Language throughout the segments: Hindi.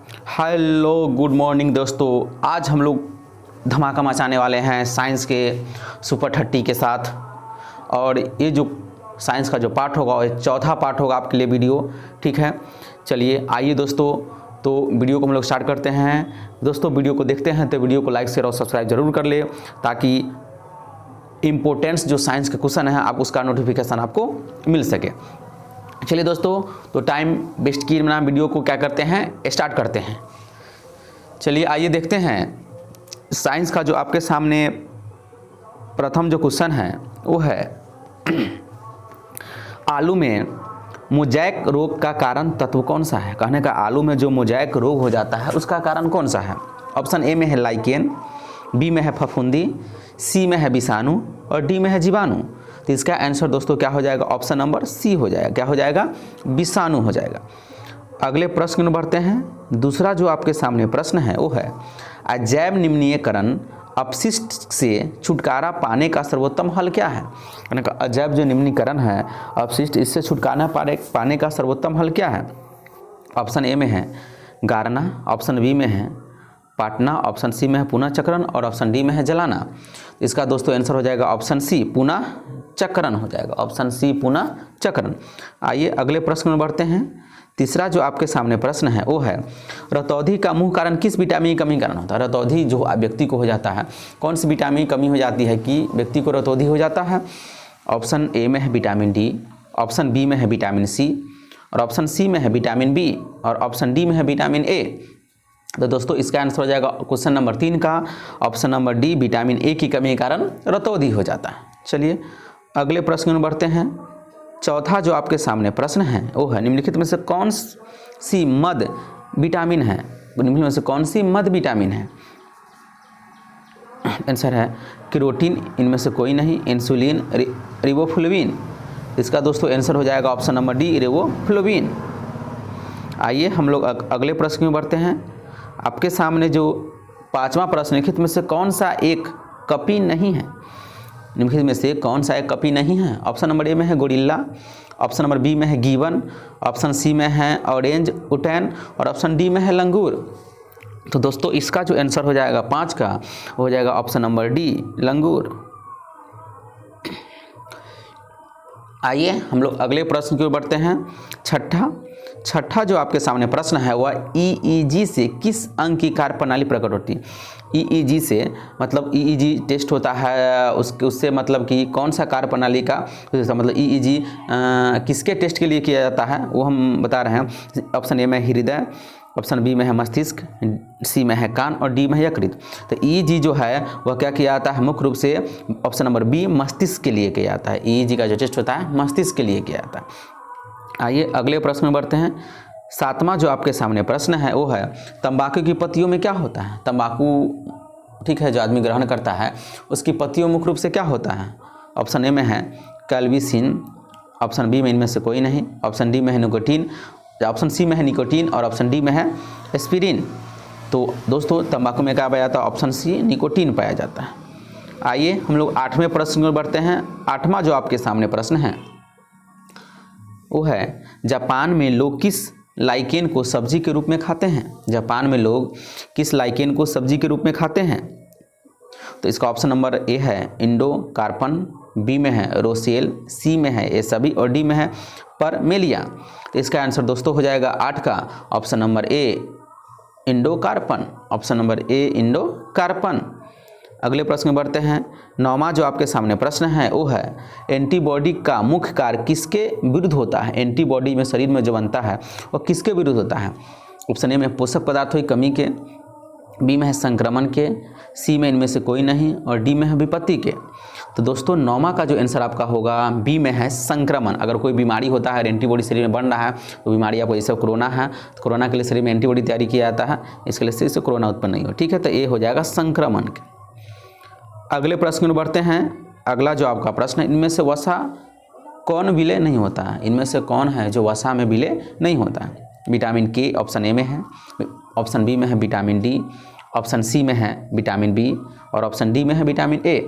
हेलो गुड मॉर्निंग दोस्तों। आज हम लोग धमाका मचाने वाले हैं साइंस के सुपर 30 के साथ। और ये जो साइंस का जो पार्ट होगा वो चौथा पार्ट होगा आपके लिए वीडियो, ठीक है। चलिए आइए दोस्तों, तो वीडियो को हम लोग स्टार्ट करते हैं। दोस्तों वीडियो को देखते हैं तो वीडियो को लाइक शेयर और सब्सक्राइब जरूर कर ले, ताकि इम्पोर्टेंस जो साइंस के क्वेश्चन है आप उसका नोटिफिकेशन आपको मिल सके। चलिए दोस्तों, तो टाइम वेस्ट किए बिना वीडियो को क्या करते हैं, स्टार्ट करते हैं। चलिए आइए देखते हैं साइंस का जो आपके सामने प्रथम जो क्वेश्चन है वो है आलू में मोजैक रोग का कारण तत्व कौन सा है। कहने का आलू में जो मोजैक रोग हो जाता है उसका कारण कौन सा है। ऑप्शन ए में है लाइकेन, बी में है फफूंदी, सी में है विषाणु और डी में है जीवाणु। तो इसका आंसर दोस्तों क्या हो जाएगा, ऑप्शन नंबर सी हो जाएगा। क्या हो जाएगा, विषाणु हो जाएगा। अगले प्रश्न में बढ़ते हैं। दूसरा जो आपके सामने प्रश्न है वो है अजैव निम्नीकरण अपशिष्ट से छुटकारा पाने का सर्वोत्तम हल क्या है। अजैव जो निम्नीकरण है अपशिष्ट, इससे छुटकारा पाने का सर्वोत्तम हल क्या है। ऑप्शन ए में है गारना, ऑप्शन बी में है पाटना, ऑप्शन सी में है पुनः चक्रण और ऑप्शन डी में है जलाना। इसका दोस्तों आंसर हो जाएगा ऑप्शन सी पुनः चक्रण हो जाएगा। ऑप्शन सी पुनः चक्रण। आइए अगले प्रश्न में बढ़ते हैं। तीसरा जो आपके सामने प्रश्न है वो है रतौंधी का मुख्य कारण किस विटामिन की कमी कारण होता है। रतौंधी जो व्यक्ति को हो जाता है, कौन सी विटामिन की कमी हो जाती है कि व्यक्ति को रतौंधी हो जाता है। ऑप्शन ए में है विटामिन डी, ऑप्शन बी में है विटामिन सी और ऑप्शन सी में है विटामिन बी और ऑप्शन डी में है विटामिन ए। तो दोस्तों इसका आंसर हो जाएगा क्वेश्चन नंबर 3 का option number D, vitamin A की कमी के कारण रतौंधी हो जाता है। चलिए अगले प्रश्न में बढ़ते हैं। चौथा जो आपके सामने प्रश्न है वो है निम्नलिखित में से कौन सी मद विटामिन है। निम्नलिखित में से कौन सी मद विटामिन है। आंसर है कैरोटीन, इनमें से कोई नहीं, इंसुलिन, रिबोफ्लाविन। इसका दोस्तों आंसर हो जाएगा ऑप्शन नंबर डी, रिबोफ्लाविन। आइए हम लोग अगले प्रश्न में बढ़ते हैं। आपके सामने जो पांचवा प्रश्न, निम्नलिखित में से कौन सा एक कपी नहीं है। निम्नलिखित में से कौन सा एक कपी नहीं है। ऑप्शन नंबर ए में है गोरिल्ला, ऑप्शन नंबर बी में है गीवन, ऑप्शन सी में है ऑरेंज उटैन और ऑप्शन डी में है लंगूर। तो दोस्तों इसका जो आंसर हो जाएगा 5 का हो जाएगा ऑप्शन नंबर डी, लंगूर। आइए हम लोग अगले प्रश्न की ओर बढ़ते हैं। छठा जो आपके सामने प्रश्न है वह ईईजी से किस अंग की कार्यप्रणाली प्रकट होती है। ईईजी से मतलब ईईजी टेस्ट होता है, उससे मतलब कि कौन सा कार्यप्रणाली का मतलब ईईजी किसके टेस्ट के लिए किया जाता है वो हम बता रहे हैं। ऑप्शन ए में हृदय, ऑप्शन बी में है मस्तिष्क, सी में है कान और डी में है यकृत। तो ईईजी जो है वह क्या किया जाता है, मुख्य रूप से ऑप्शन नंबर बी मस्तिष्क के लिए किया जाता है। ईईजी का जो टेस्ट होता है मस्तिष्क के लिए किया जाता है। आइए अगले प्रश्न में बढ़ते हैं। सातवां जो आपके सामने प्रश्न है वो है तंबाकू की पत्तियों में क्या होता है। तंबाकू ठीक है जो आदमी ग्रहण करता है उसकी पत्तियों मुख्य रूप से क्या होता है। ऑप्शन ए में है कैल्विसिन, ऑप्शन बी में इनमें से कोई नहीं, ऑप्शन डी में है निकोटीन, ऑप्शन सी में है निकोटीन और ऑप्शन डी में है एस्पिरिन। तो दोस्तों तंबाकू में क्या पाया जाता है, ऑप्शन सी निकोटीन पाया जाता है। आइए हम लोग 8वें प्रश्न में बढ़ते हैं। 8वां जो आपके सामने प्रश्न है वो है जापान में लोग किस लाइकेन को सब्जी के रूप में खाते हैं। जापान में लोग किस लाइकेन को सब्जी के रूप में खाते हैं। तो इसका ऑप्शन नंबर ए है इंडो कार्पन, बी में है रोसेल, सी में है ये सभी और डी में है परमेलिया। तो इसका आंसर दोस्तों हो जाएगा 8 का ऑप्शन नंबर ए, इंडो कार्पन। ऑप्शन नंबर ए, इंडो कार्पन। अगले प्रश्न में बढ़ते हैं। 9वां जो आपके सामने प्रश्न है वो है एंटीबॉडी का मुख्य कार्य किसके विरुद्ध होता है। एंटीबॉडी में शरीर में जो बनता है वो किसके विरुद्ध होता है। ऑप्शन ए में पोषक पदार्थों की कमी के, बी में है संक्रमण के, सी में इनमें से कोई नहीं और डी में है विपत्ति के। तो दोस्तों 9वां का जो आंसर आपका होगा बी में है संक्रमण। अगर कोई बीमारी होता है एंटीबॉडी शरीर में बन रहा है तो बीमारी आपको जैसे कोरोना है तो कोरोना के लिए शरीर में एंटीबॉडी तैयारी किया जाता है, इसके लिए शरीर से कोरोना उत्पन्न नहीं हो, ठीक है। तो ये हो जाएगा संक्रमण के। अगले प्रश्न में बढ़ते हैं। अगला जो आपका प्रश्न है इनमें से वसा कौन विलय नहीं होता है। इनमें से कौन है जो वसा में विलय नहीं होता है। विटामिन के ऑप्शन ए में है, ऑप्शन बी में है विटामिन डी, ऑप्शन सी में है विटामिन बी और ऑप्शन डी में है विटामिन ए।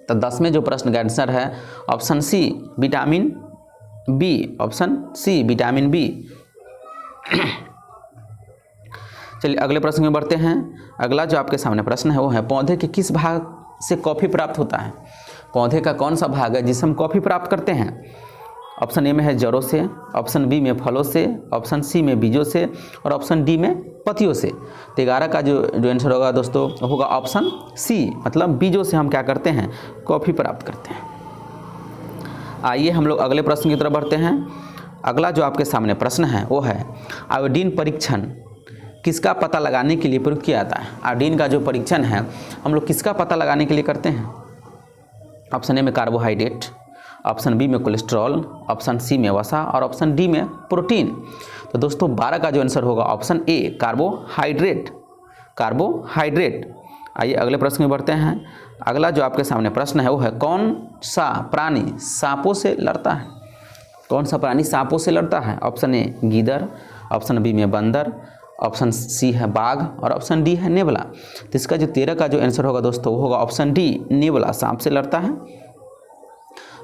तो 10वें जो प्रश्न का आंसर है option C vitamin B, option C vitamin B. चलिए अगले प्रश्न में बढ़ते हैं। अगला जो आपके सामने प्रश्न है वो है पौधे के किस भाग से कॉफ़ी प्राप्त होता है। पौधे का कौन सा भाग है जिससे हम कॉफ़ी प्राप्त करते हैं। ऑप्शन ए में है जड़ों से, ऑप्शन बी में फलों से, ऑप्शन सी में बीजों से और ऑप्शन डी में पत्तियों से। तो 11 का जो आंसर होगा दोस्तों होगा ऑप्शन सी, मतलब बीजों से हम क्या करते हैं, कॉफ़ी प्राप्त करते हैं। आइए हम लोग अगले प्रश्न की तरफ बढ़ते हैं। अगला जो आपके सामने प्रश्न है वो है आयोडीन परीक्षण किसका पता लगाने के लिए प्रयोग किया जाता है। आयोडीन का जो परीक्षण है हम लोग किसका पता लगाने के लिए करते हैं। ऑप्शन ए में कार्बोहाइड्रेट, ऑप्शन बी में कोलेस्ट्रॉल, ऑप्शन सी में वसा और ऑप्शन डी में प्रोटीन। तो दोस्तों 12 का जो आंसर होगा ऑप्शन ए कार्बोहाइड्रेट। आइए अगले प्रश्न में बढ़ते हैं। अगला जो आपके सामने प्रश्न है वो है कौन सा प्राणी सांपों से लड़ता है। कौन सा प्राणी सांपों से लड़ता है। ऑप्शन ए गीदड़, ऑप्शन बी में बंदर, ऑप्शन सी है बाघ और ऑप्शन डी है नेवला। तो इसका जो 13 का जो आंसर होगा दोस्तों वो होगा ऑप्शन डी, नेवला सांप से लड़ता है।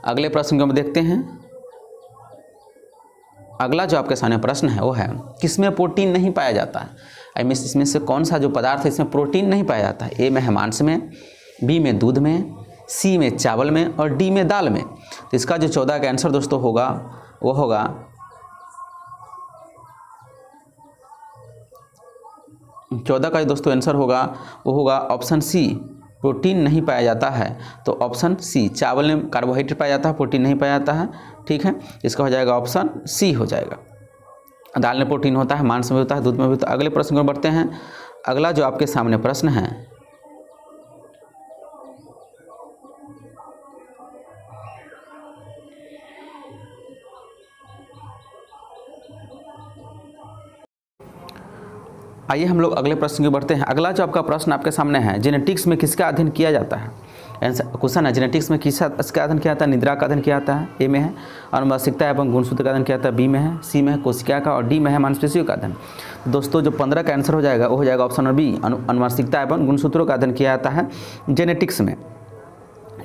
अगले प्रश्न को हम देखते हैं। अगला जो आपके सामने प्रश्न है वो है किसमें प्रोटीन नहीं पाया जाता है। इसमें से कौन सा जो पदार्थ है इसमें प्रोटीन नहीं पाया जाता है। ए में है मांस में, बी में दूध में, सी में चावल में और डी में दाल में। तो इसका जो 14 का आंसर दोस्तों होगा वो होगा 14 का दोस्तों आंसर होगा वो होगा ऑप्शन सी, प्रोटीन नहीं पाया जाता है। तो ऑप्शन सी, चावल में कार्बोहाइड्रेट पाया जाता है, प्रोटीन नहीं पाया जाता है। ठीक है, इसका हो जाएगा ऑप्शन सी हो जाएगा। दाल में प्रोटीन होता है, मांस में होता है, दूध में भी होता है। अगले प्रश्न को बढ़ते हैं। अगला जो आपके सामने प्रश्न है आइए हम लोग अगले प्रश्न की बढ़ते हैं। अगला जो आपका प्रश्न आपके सामने है जेनेटिक्स में किसका अध्ययन किया जाता है। क्वेश्चन है जेनेटिक्स में किसका अध्ययन किया जाता है। निद्रा का अध्ययन किया जाता है, ए में है अनुवांशिकता एवं गुणसूत्र का अध्ययन किया जाता है, बी में है, सी में है कोशिका का और डी में है मांसपेशियों का अध्ययन। दोस्तों जो 15 का आंसर हो जाएगा वो हो जाएगा ऑप्शन नंबर बी, अनुवांशिकता एवं गुणसूत्रों का अध्ययन किया जाता है जेनेटिक्स में।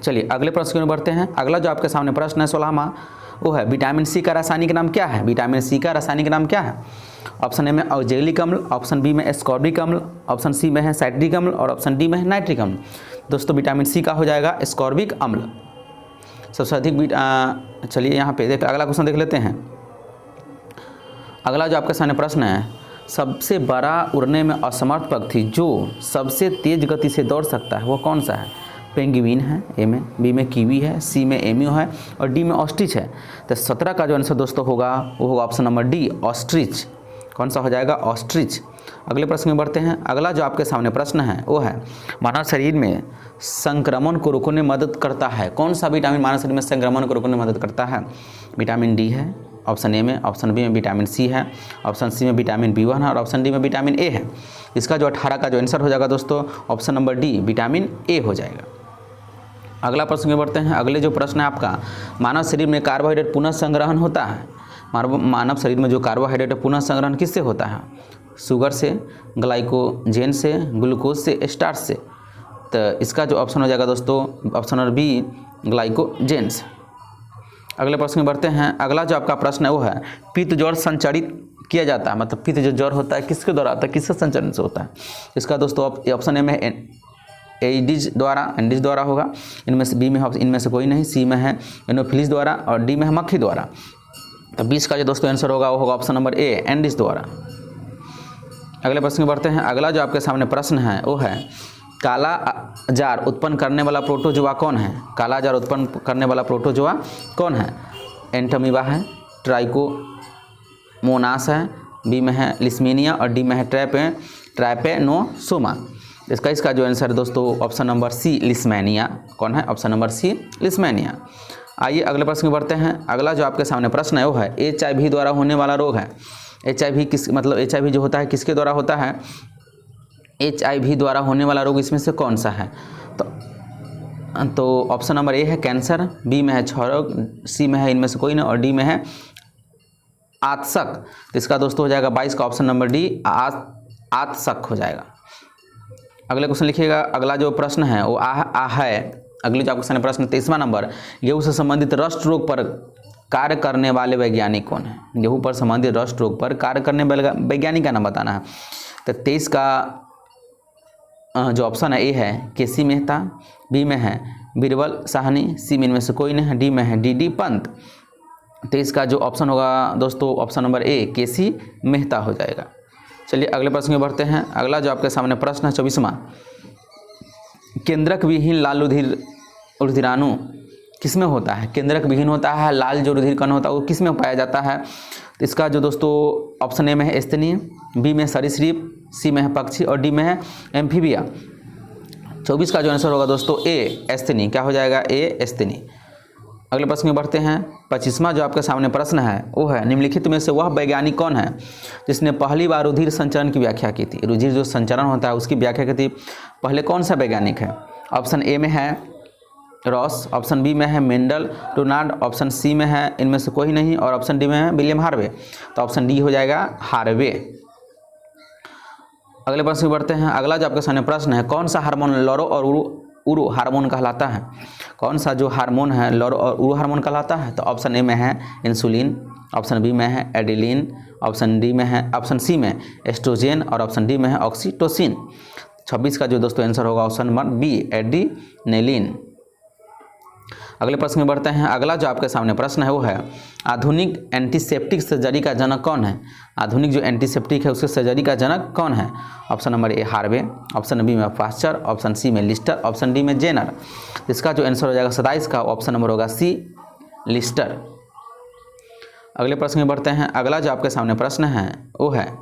चलिए अगले प्रश्न में बढ़ते हैं। अगला जो आपके सामने प्रश्न है 16वां वो है विटामिन सी का रासायनिक नाम क्या है। विटामिन सी का रासायनिक नाम क्या है। ऑप्शन ए में ऑक्जेलिक अम्ल, ऑप्शन बी में एस्कॉर्बिक अम्ल, ऑप्शन सी में है साइट्रिक अम्ल और ऑप्शन डी में है नाइट्रिक अम्ल। दोस्तों विटामिन सी का हो जाएगा एस्कॉर्बिक अम्ल सबसे अधिक। चलिए यहाँ पे देख अगला क्वेश्चन देख लेते हैं। अगला जो आपके सामने प्रश्न है सबसे बड़ा उड़ने में असमर्थ पक्षी जो सबसे तेज गति से दौड़ सकता है वो कौन सा है। पेंगुइन है, ए में, बी में कीवी है, सी में एम्यू है और डी में ऑस्ट्रिच है। तो 17 का जो आंसर दोस्तों होगा वो होगा ऑप्शन नंबर डी, ऑस्ट्रिच। कौन सा हो जाएगा, ऑस्ट्रिच। अगले प्रश्न में बढ़ते हैं। अगला जो आपके सामने प्रश्न है वो है मानव शरीर में संक्रमण को रोकने में मदद करता है। कौन सा विटामिन मानव शरीर में संक्रमण को रोकने में मदद करता है। विटामिन डी है ऑप्शन ए में, ऑप्शन बी में विटामिन सी है, ऑप्शन सी में विटामिन B1 है और ऑप्शन डी में विटामिन ए है। इसका जो 18 का जो आंसर हो जाएगा दोस्तों option number D, vitamin A हो जाएगा। अगला प्रश्न में बढ़ते हैं। अगले जो प्रश्न है आपका मानव शरीर में कार्बोहाइड्रेट पुनः संग्रहण होता है। मानव शरीर में जो कार्बोहाइड्रेट पुनः संग्रहण किससे होता है। शुगर से, ग्लाइकोजेन से, ग्लूकोज से, स्टार्च से। तो इसका जो ऑप्शन हो जाएगा दोस्तों ऑप्शन नंबर बी, ग्लाइकोजेन से। अगले प्रश्न में बढ़ते हैं। अगला जो आपका प्रश्न है वो है पित्त ज्वर संचारित किया जाता है, मतलब पित्त जो ज्वर होता है किसके द्वारा आता है, किसके संचरण से होता है। इसका दोस्तों ऑप्शन ए में एडिज द्वारा होगा, इनमें से बी में इनमें से कोई नहीं, सी में है एनोफिलिस द्वारा और डी में है मक्खी द्वारा। तो 20 का जो दोस्तों आंसर होगा वो होगा ऑप्शन नंबर ए, एंडिस द्वारा। अगले प्रश्न में बढ़ते हैं। अगला जो आपके सामने प्रश्न है वो है काला जार उत्पन्न करने वाला प्रोटोजोआ कौन है। काला जार उत्पन्न करने वाला प्रोटोजोआ कौन है। एंटमीबा है, ट्राइकोमोनास है, बी में है लिस्मीनिया और डी में है ट्रैपेनोसोमा। इसका जो आंसर है दोस्तों ऑप्शन नंबर सी, लिस्मेनिया। कौन है, ऑप्शन नंबर सी, लिस्मेनिया। आइए अगले प्रश्न में बढ़ते हैं। अगला जो आपके सामने प्रश्न है वो है HIV द्वारा होने वाला रोग है। HIV किस मतलब HIV जो होता है किसके द्वारा होता है। HIV द्वारा होने वाला रोग इसमें से कौन सा है। तो ऑप्शन नंबर ए है कैंसर, बी में है क्षयरोग, सी में है इनमें से कोई नहीं और डी में है आतशक। तो इसका दोस्तों हो जाएगा 22 का ऑप्शन नंबर डी, आतशक हो जाएगा। अगले क्वेश्चन लिखिएगा। अगला जो प्रश्न है वो है अगले जो आपके सामने प्रश्न 23वां नंबर गेहूं से संबंधित रस्ट रोग पर कार्य करने वाले वैज्ञानिक कौन है? गेहूं पर संबंधित रस्ट रोग पर कार्य करने वाले वैज्ञानिक का नाम बताना है। तो 23 का जो ऑप्शन है ए है केसी मेहता, बी में है बीरबल साहनी, सी में इनमें से कोई नहीं है, डी में है डी पंत। 23 का जो ऑप्शन होगा दोस्तों ऑप्शन नंबर ए केसी मेहता हो जाएगा। चलिए अगले प्रश्न में बढ़ते हैं। अगला जो आपके सामने प्रश्न है 24वां, केंद्रक विहीन लाल रुधिराणु किसमें होता है? केंद्रक विहीन होता है, लाल जो रुधिर कण होता है वो किसमें पाया जाता है? तो इसका जो दोस्तों ऑप्शन ए में है स्तनीय, बी में सरीसृप, सी में है पक्षी और डी में है एम्फीबिया। 24 का जो आंसर होगा दोस्तों ए स्तनीय, क्या हो जाएगा? ए स्तनीय। अगले प्रश्न में बढ़ते हैं। 25वां जो आपके सामने प्रश्न है वो है निम्नलिखित में से वह वैज्ञानिक कौन है जिसने पहली बार रुधिर संचरण की व्याख्या की थी? रुधिर जो संचरण होता है उसकी व्याख्या की थी पहले कौन सा वैज्ञानिक है? ऑप्शन ए में है रॉस, ऑप्शन बी में है मेंडल डोनाल्ड, ऑप्शन सी में है इनमें से कोई नहीं और ऑप्शन डी में है विलियम हार्वे। तो ऑप्शन डी हो जाएगा हार्वे। अगले प्रश्न में बढ़ते हैं। अगला जो आपके सामने प्रश्न है कौन सा हार्मोन लॉरो और उरो हार्मोन कहलाता है? कौन सा जो हार्मोन है लॉरो और उरो हार्मोन कहलाता है? तो ऑप्शन ए में है इंसुलिन, ऑप्शन बी में है एडिलिन, ऑप्शन सी में एस्ट्रोजेन और ऑप्शन डी में है ऑक्सीटोसिन। 26 का जो दोस्तों आंसर होगा ऑप्शन नंबर बी एड्रीनेलिन। अगले प्रश्न में बढ़ते हैं। अगला जो आपके सामने प्रश्न है वो है आधुनिक एंटीसेप्टिक सर्जरी का जनक कौन है? आधुनिक जो एंटीसेप्टिक है उसके सर्जरी का जनक कौन है? Option number A Harvey, option B में पास्चर, ऑप्शन सी में लिस्टर, ऑप्शन डी में जेनर। इसका जो आंसर हो जाएगा 27 का ऑप्शन नंबर होगा सी लिस्टर। अगले प्रश्न में बढ़ते हैं। अगला जो आपके सामने प्रश्न है वो है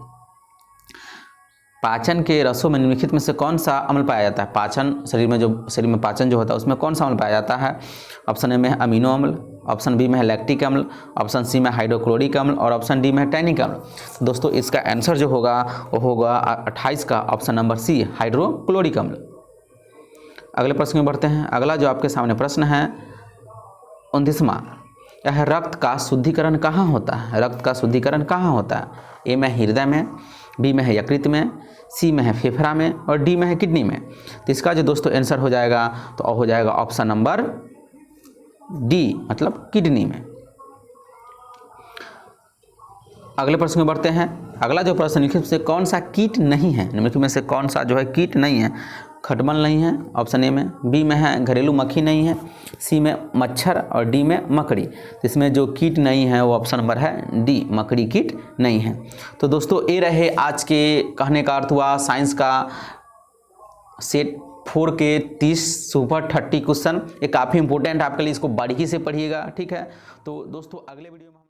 पाचन के रसों में निम्नलिखित में से कौन सा अम्ल पाया जाता है? पाचन शरीर में पाचन जो होता है उसमें कौन सा अम्ल पाया जाता है? ऑप्शन ए में है अमीनो अम्ल, ऑप्शन बी में है लैक्टिक अम्ल, ऑप्शन सी में हाइड्रोक्लोरिक अम्ल और ऑप्शन डी में है टैनिक अम्ल। तो दोस्तों इसका आंसर जो होगा वो होगा 28 का ऑप्शन नंबर सी हाइड्रोक्लोरिक अम्ल। अगले प्रश्न में बढ़ते हैं। अगला जो आपके सामने प्रश्न है 29वां, यह रक्त का शुद्धिकरण कहाँ होता है? रक्त का शुद्धिकरण कहाँ होता है? ए में हृदय में, बी में है यकृत में, सी में है फेफड़ा में और डी में है किडनी में। तो इसका जो दोस्तों आंसर हो जाएगा तो हो जाएगा ऑप्शन नंबर डी मतलब किडनी में। अगले प्रश्न में बढ़ते हैं। अगला जो प्रश्न निम्नलिखित से कौन सा कीट नहीं है? निम्नलिखित में से कौन सा जो है कीट नहीं है? खटमल नहीं है ऑप्शन ए में, बी में है घरेलू मक्खी नहीं है, सी में मच्छर और डी में मकड़ी। तो इसमें जो कीट नहीं है वो ऑप्शन नंबर है डी मकड़ी कीट नहीं है। तो दोस्तों ये रहे आज के कहने का अर्थ हुआ साइंस का सेट 4 के 30 सुपर 30 क्वेश्चन। ये काफ़ी इंपॉर्टेंट है आपके लिए, इसको बारीकी से पढ़िएगा, ठीक है। तो दोस्तों अगले वीडियो में